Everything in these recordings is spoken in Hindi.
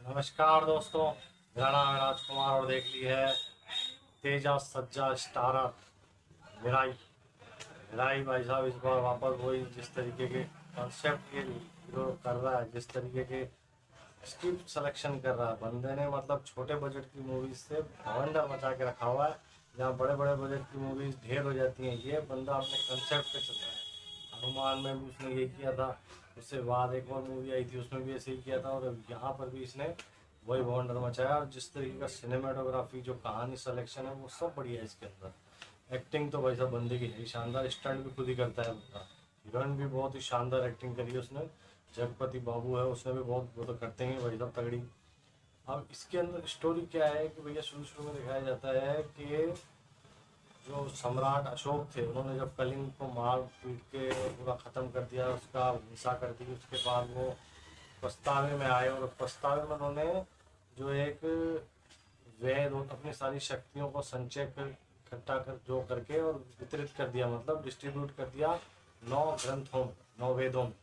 नमस्कार दोस्तों, मेरा नाम है राजकुमार और देख ली है तेजा सज्जा स्टारर मिराई। मिराई भाई साहब इस बार वापस वही जिस तरीके के कॉन्सेप्ट के हीरो कर रहा है, जिस तरीके के स्क्रिप्ट सिलेक्शन कर रहा है बंदे ने, मतलब छोटे बजट की मूवीज से भवंडर मचा के रखा हुआ है। जहाँ बड़े बड़े बजट की मूवीज ढेर हो जाती हैं, ये बंदा अपने कंसेप्ट पे चल रहा है। हनुमान में भी उसने यही किया था, उससे बाद एक और मूवी आई थी उसमें भी ऐसे ही किया था, और अब यहाँ पर भी इसने वही भवंडर मचाया। और जिस तरीके का सिनेमाटोग्राफी, जो कहानी सिलेक्शन है, वो सब बढ़िया है इसके अंदर। एक्टिंग तो भाई साहब बंदे की है ही शानदार, स्टंट भी खुद ही करता है बंदा। हीरोइन भी बहुत ही शानदार एक्टिंग करी है उसने। जगपति बाबू है, उसने भी बहुत, वो तो करते हैं भाई साहब तगड़ी। अब इसके अंदर स्टोरी क्या है कि भैया शुरू शुरू में दिखाया जाता है कि जो सम्राट अशोक थे, उन्होंने जब कलिंग को मार पीट के पूरा ख़त्म कर दिया, उसका हिंसा कर दी, उसके बाद वो पछतावे में आए, और पछतावे में उन्होंने जो एक वेद अपनी सारी शक्तियों को संचय कर, इकट्ठा कर, जो करके और वितरित कर दिया, मतलब डिस्ट्रीब्यूट कर दिया 9 ग्रंथों में, 9 वेदों में।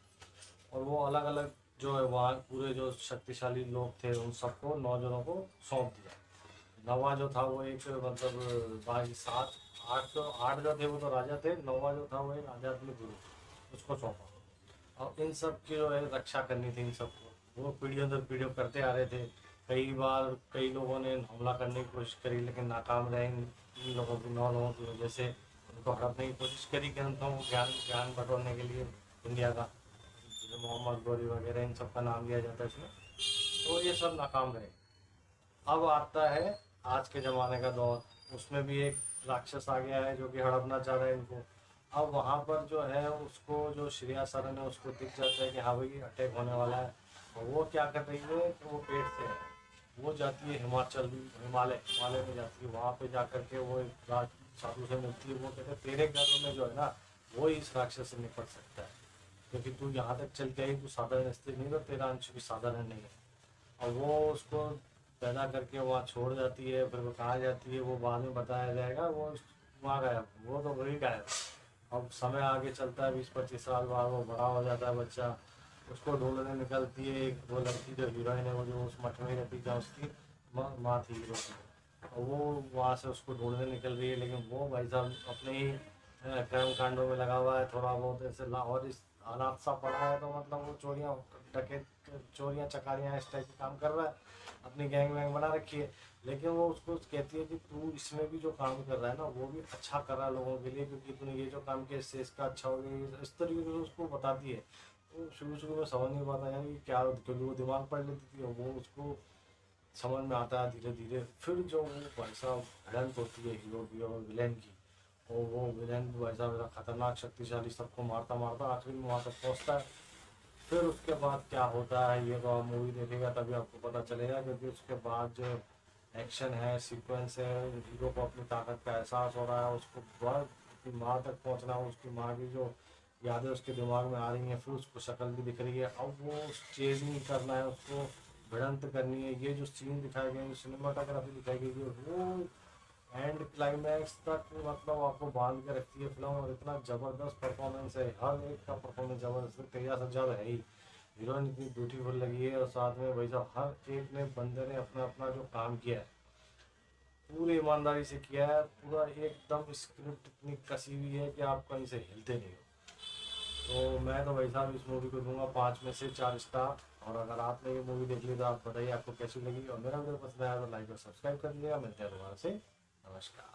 और वो अलग अलग जो है वहाँ पूरे जो शक्तिशाली लोग थे उन सबको, 9 जनों को सौंप दिया। नवा जो था वो एक, मतलब बाकी 7 8 तो 8 जो थे वो तो राजा थे, नौवा जो था वो एक आध्यात्मिक गुरु, उसको सौंपा। और इन सब की जो है रक्षा करनी थी, इन सबको वो पीढ़ियों दर पीढ़ियों करते आ रहे थे। कई बार कई लोगों ने हमला करने की कोशिश करी, लेकिन नाकाम रहे। इन लोगों की, 9 लोगों की वजह से उनको हड़पने की कोशिश करी ग्रंथों को, ज्ञान ज्ञान बटोरने के लिए इंडिया का, जैसे मोहम्मद गौरी वगैरह, इन सब का नाम लिया जाता है इसमें। तो ये सब नाकाम रहे। अब आता है आज के ज़माने का दौर, उसमें भी एक राक्षस आ गया है जो कि हड़पना चाह रहा है इनको। अब वहाँ पर जो है उसको, जो श्रेया सरन है, उसको दिख जाता है कि हाँ भाई अटैक होने वाला है। और वो क्या कर रही है कि वो पेट से है, वो जाती है हिमाचल, हिमालय हिमालय में जाती है। वहाँ पे जा कर के वो एक राज साधु से मिलती है। वो कहते हैं तेरे गर्भ में जो है ना, वो ही इस राक्षस से निपट सकता है, क्योंकि तू यहाँ तक चल के आई, तू साधारण स्त्री नहीं, तो तेरा अंश भी साधारण नहीं है। और वो उसको पैदा करके वहाँ छोड़ जाती है, फिर वो कहाँ जाती है वो बाद में बताया जाएगा। वो वहाँ गायब, वो तो वही गायब। अब समय आगे चलता है, 20 25 साल बाद वो बड़ा हो जाता है बच्चा, उसको ढूंढने निकलती है एक वो लड़की, जो हीरोइन है, वो जो उस मठ में रहती, जहाँ उसकी माँ थी हीरो की। और वो वहाँ से उसको ढूंढने निकल रही है, लेकिन वो भाई साहब अपने ही कर्म कांडों में लगा हुआ है थोड़ा बहुत ऐसे और इस हालात सा पड़ा है, तो मतलब वो चोरियाँ डकैत, चोरियाँ चकारियाँ इस टाइप के काम कर रहा है, अपनी गैंग वैंग बना रखी है। लेकिन वो उसको कहती है कि तू इसमें भी जो काम कर रहा है ना, वो भी अच्छा कर रहा है लोगों के लिए, क्योंकि तूने ये जो काम किया इससे इसका अच्छा हो गया, इस तरीके से उसको बताती है। तो शुरू शुरू में समझ नहीं पाता यार कि क्या, क्योंकि वो दिमाग पढ़ लेती थी, और वो उसको समझ में आता है धीरे धीरे। फिर जो वो भाई साहब भिड़ंत होती है हीरो की और विलेन की, और वो विलेन भी भाई साहब खतरनाक शक्तिशाली, सबको मारता मारता आखिरी में वहाँ तक पहुँचता है। फिर उसके बाद क्या होता है ये तो आप मूवी देखेगा तभी आपको पता चलेगा, क्योंकि उसके बाद जो एक्शन है, सीक्वेंस है, हीरो को अपनी ताकत का एहसास हो रहा है, उसको बहुत अपनी माँ तक पहुँचना है, उसकी माँ की जो यादें उसके दिमाग में आ रही हैं, फिर उसको शक्ल भी दिख रही है। अब वो चेजिंग करना है उसको, भिड़ंत करनी है। ये जो सीन दिखाए गए हैं, सिनेमाटोग्राफी दिखाई गई है, वो एंड क्लाइमैक्स तक मतलब आपको बांध के रखती है फिल्म। और इतना ज़बरदस्त परफॉर्मेंस है, हर एक का परफॉर्मेंस ज़बरदस्त है। तेजा सज्जा तो है ही, हीरोइन इतनी ब्यूटीफुल लगी है, और साथ में भाई साहब हर एक ने, बंदे ने अपना अपना जो काम किया है पूरी ईमानदारी से किया है। पूरा एकदम स्क्रिप्ट इतनी कसी हुई है कि आप कहीं से हिलते नहीं हो। तो मैं तो भाई साहब इस मूवी को दूंगा 5 में से 4 स्टार। और अगर आपने ये मूवी देख ली तो आप बताइए आपको कैसी लगी, और मेरा वीडियो पसंद आया तो लाइक और सब्सक्राइब कर लिया। मिलते हैं दोबारा से। नमस्कार।